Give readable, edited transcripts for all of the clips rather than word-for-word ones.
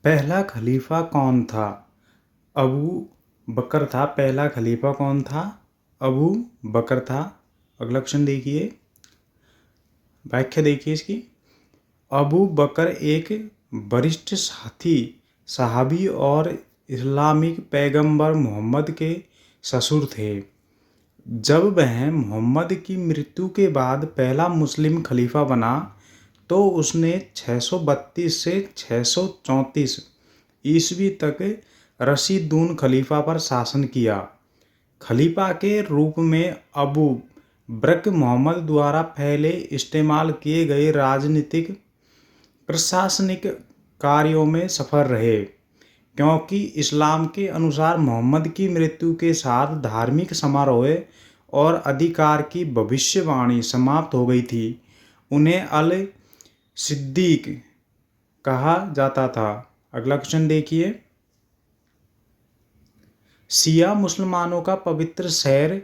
पहला खलीफा कौन था? अबू बकर था। पहला खलीफा कौन था? अबू बकर था। अगला क्वेश्चन देखिए, व्याख्या देखिए इसकी। अबू बकर एक वरिष्ठ सहाबी और इस्लामिक पैगंबर मोहम्मद के ससुर थे। जब वह मोहम्मद की मृत्यु के बाद पहला मुस्लिम खलीफा बना तो उसने 632 से 634 ईस्वी तक रशीदुन खलीफा पर शासन किया। खलीफा के रूप में अबू बकर मोहम्मद द्वारा पहले इस्तेमाल किए गए राजनीतिक प्रशासनिक कार्यों में सफल रहे, क्योंकि इस्लाम के अनुसार मोहम्मद की मृत्यु के साथ धार्मिक समारोह और अधिकार की भविष्यवाणी समाप्त हो गई थी। उन्हें अल सिद्दीक कहा जाता था। अगला क्वेश्चन देखिए, शिया मुसलमानों का पवित्र शहर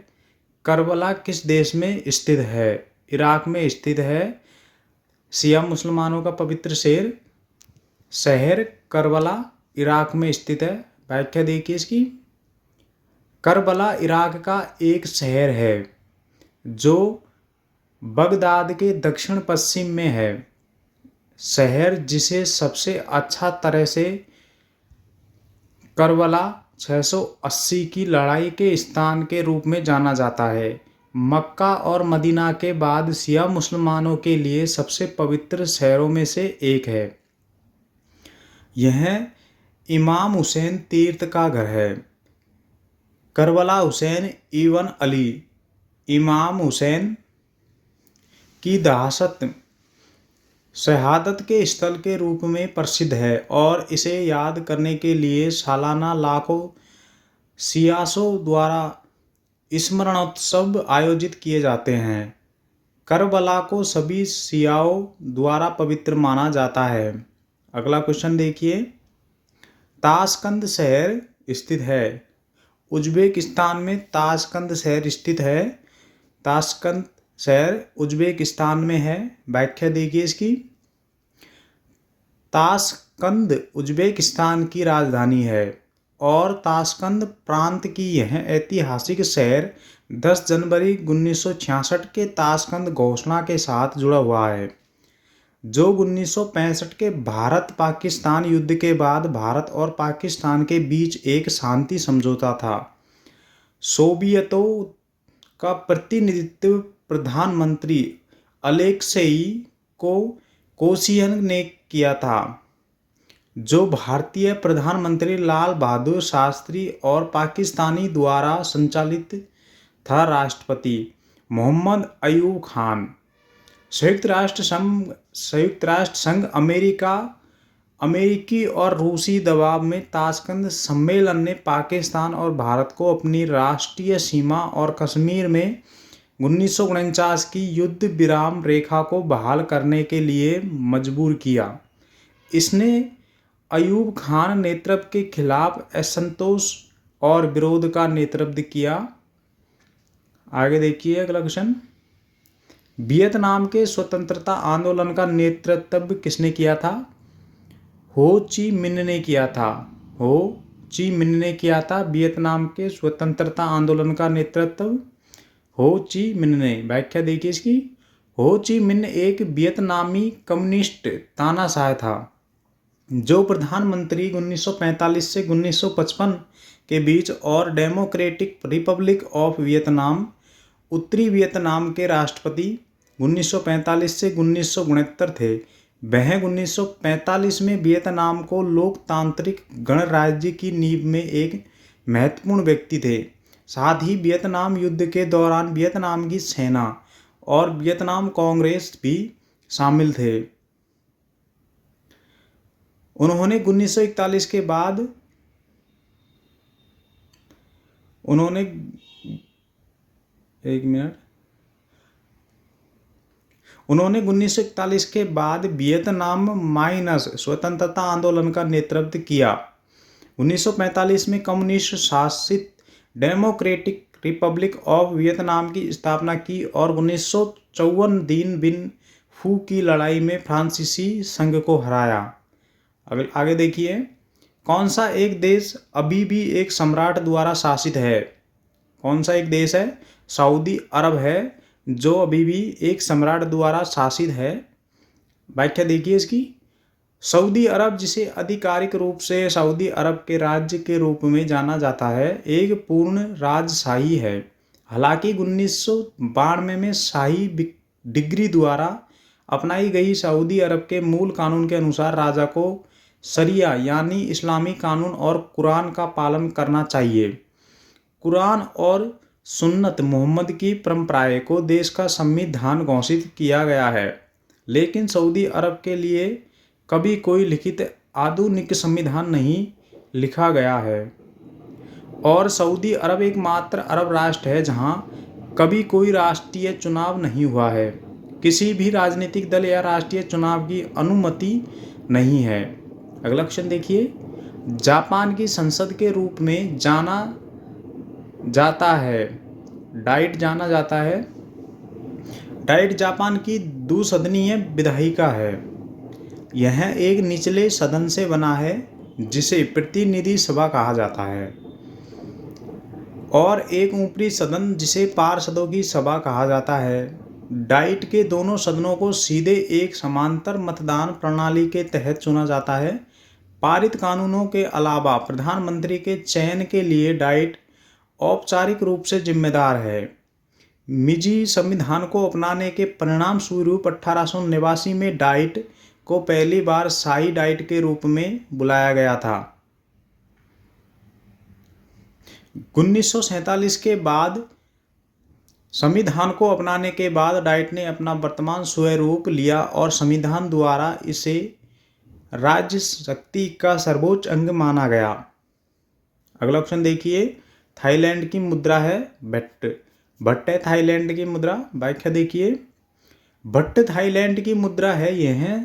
करबला किस देश में स्थित है? इराक में स्थित है। शिया मुसलमानों का पवित्र शहर करबला इराक में स्थित है। व्याख्या देखिए इसकी। करबला इराक का एक शहर है जो बगदाद के दक्षिण पश्चिम में है। शहर जिसे सबसे अच्छा तरह से करबला 680 की लड़ाई के स्थान के रूप में जाना जाता है। मक्का और मदीना के बाद शिया मुसलमानों के लिए सबसे पवित्र शहरों में से एक है। यह इमाम हुसैन तीर्थ का घर है। करबला हुसैन इब्न अली इमाम हुसैन की शहादत के स्थल के रूप में प्रसिद्ध है और इसे याद करने के लिए सालाना लाखों शियाओं द्वारा स्मरणोत्सव आयोजित किए जाते हैं। करबला को सभी शियाओं द्वारा पवित्र माना जाता है। अगला क्वेश्चन देखिए, ताशकंद शहर स्थित है। उज्बेकिस्तान में ताशकंद शहर स्थित है। ताशकंद शहर उज्बेकिस्तान में है। व्याख्या देखिए इसकी। ताशकंद उज्बेकिस्तान की राजधानी है और ताशकंद प्रांत की यह ऐतिहासिक शहर 10 जनवरी 1966 के ताशकंद घोषणा के साथ जुड़ा हुआ है, जो 1965 के भारत पाकिस्तान युद्ध के बाद भारत और पाकिस्तान के बीच एक शांति समझौता था। सोवियतों का प्रतिनिधित्व प्रधानमंत्री अलेक्सेई कोसिगिन ने किया था, जो भारतीय प्रधानमंत्री लाल बहादुर शास्त्री और पाकिस्तानी द्वारा संचालित था। राष्ट्रपति मोहम्मद अयूब खान। संयुक्त राष्ट्र संघ अमेरिकी और रूसी दबाव में ताशकंद सम्मेलन ने पाकिस्तान और भारत को अपनी राष्ट्रीय सीमा और कश्मीर में 1949 की युद्ध विराम रेखा को बहाल करने के लिए मजबूर किया। इसने अयूब खान नेतृत्व के खिलाफ असंतोष और विरोध का नेतृत्व किया। आगे देखिए अगला क्वेश्चन, वियतनाम के स्वतंत्रता आंदोलन का नेतृत्व किसने किया था? हो ची मिन्ह ने किया था। हो ची मिन्ह ने किया था वियतनाम के स्वतंत्रता आंदोलन का नेतृत्व हो ची मिन्ह ने। व्याख्या देखिए इसकी। हो ची मिन्ह एक वियतनामी कम्युनिस्ट तानाशाह था जो प्रधानमंत्री 1945 से 1955 के बीच और डेमोक्रेटिक रिपब्लिक ऑफ वियतनाम उत्तरी वियतनाम के राष्ट्रपति 1945 से 1969 थे। वह 1945 में वियतनाम को लोकतांत्रिक गणराज्य की नींव में एक महत्वपूर्ण व्यक्ति थे। साथ ही वियतनाम युद्ध के दौरान वियतनाम की सेना और वियतनाम कांग्रेस भी शामिल थे। उन्होंने 1941 के बाद उन्होंने 1941 के बाद वियतनाम माइनस स्वतंत्रता आंदोलन का नेतृत्व किया। 1945 में कम्युनिस्ट शासित डेमोक्रेटिक रिपब्लिक ऑफ वियतनाम की स्थापना की और 1954 दिन बिन फू की लड़ाई में फ्रांसीसी संघ को हराया। आगे देखिए, कौन सा एक देश अभी भी एक सम्राट द्वारा शासित है? कौन सा एक देश है? सऊदी अरब है, जो अभी भी एक सम्राट द्वारा शासित है। व्याख्या देखिए इसकी। सऊदी अरब, जिसे आधिकारिक रूप से सऊदी अरब के राज्य के रूप में जाना जाता है, एक पूर्ण राजशाही है। हालांकि 1992 में शाही डिग्री द्वारा अपनाई गई सऊदी अरब के मूल कानून के अनुसार राजा को शरिया यानी इस्लामी कानून और कुरान का पालन करना चाहिए। कुरान और सुन्नत मोहम्मद की परंपराएं को देश का संविधान घोषित किया गया है, लेकिन सऊदी अरब के लिए कभी कोई लिखित आधुनिक संविधान नहीं लिखा गया है। और सऊदी अरब एकमात्र अरब राष्ट्र है जहां कभी कोई राष्ट्रीय चुनाव नहीं हुआ है। किसी भी राजनीतिक दल या राष्ट्रीय चुनाव की अनुमति नहीं है। अगला क्वेश्चन देखिए, जापान की संसद के रूप में जाना जाता है, डाइट जाना जाता है। डाइट जापान की द्विसदनीय विधायिका है। यह एक निचले सदन से बना है जिसे प्रतिनिधि सभा कहा जाता है, और एक ऊपरी सदन जिसे पार्षदों की सभा कहा जाता है। डाइट के दोनों सदनों को सीधे एक समांतर मतदान प्रणाली के तहत चुना जाता है। पारित कानूनों के अलावा प्रधानमंत्री के चयन के लिए डाइट औपचारिक रूप से जिम्मेदार है। मिजी संविधान को अपनाने के परिणाम स्वरूप 1889 में डाइट को पहली बार शाही डाइट के रूप में बुलाया गया था। 1947 के बाद संविधान को अपनाने के बाद डाइट ने अपना वर्तमान स्वरूप लिया और संविधान द्वारा इसे राज्य शक्ति का सर्वोच्च अंग माना गया। अगला ऑप्शन देखिए, थाईलैंड की मुद्रा है बट। बट है थाईलैंड की मुद्रा। व्याख्या देखिए, बट थाईलैंड की मुद्रा है, यह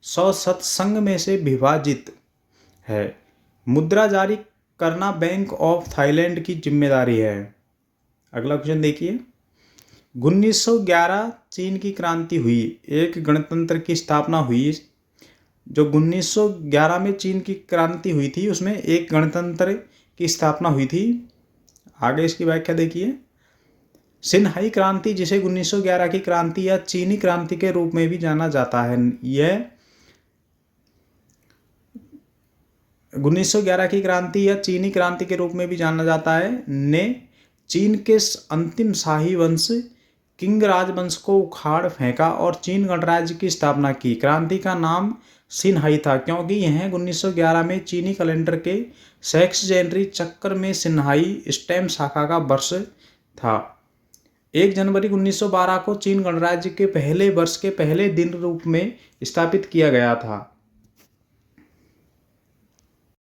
100 सत्संग में से विभाजित है। मुद्रा जारी करना बैंक ऑफ थाईलैंड की जिम्मेदारी है। अगला क्वेश्चन देखिए, 1911 चीन की क्रांति हुई, एक गणतंत्र की स्थापना हुई। जो 1911 में चीन की क्रांति हुई थी उसमें एक गणतंत्र की स्थापना हुई थी। आगे इसकी व्याख्या देखिए, सिन्हाई क्रांति, जिसे 1911 की क्रांति या चीनी क्रांति के रूप में भी जाना जाता है, यह 1911 की क्रांति या चीनी क्रांति के रूप में भी जाना जाता है, ने चीन के अंतिम शाही वंश किंग राजवंश को उखाड़ फेंका और चीन गणराज्य की स्थापना की। क्रांति का नाम सिन्हाई था क्योंकि यह 1911 में चीनी कैलेंडर के सेक्सजेनरी चक्र में सिन्हाई स्टेम शाखा का वर्ष था। 1 जनवरी 1912 को चीन गणराज्य के पहले वर्ष के पहले दिन रूप में स्थापित किया गया था।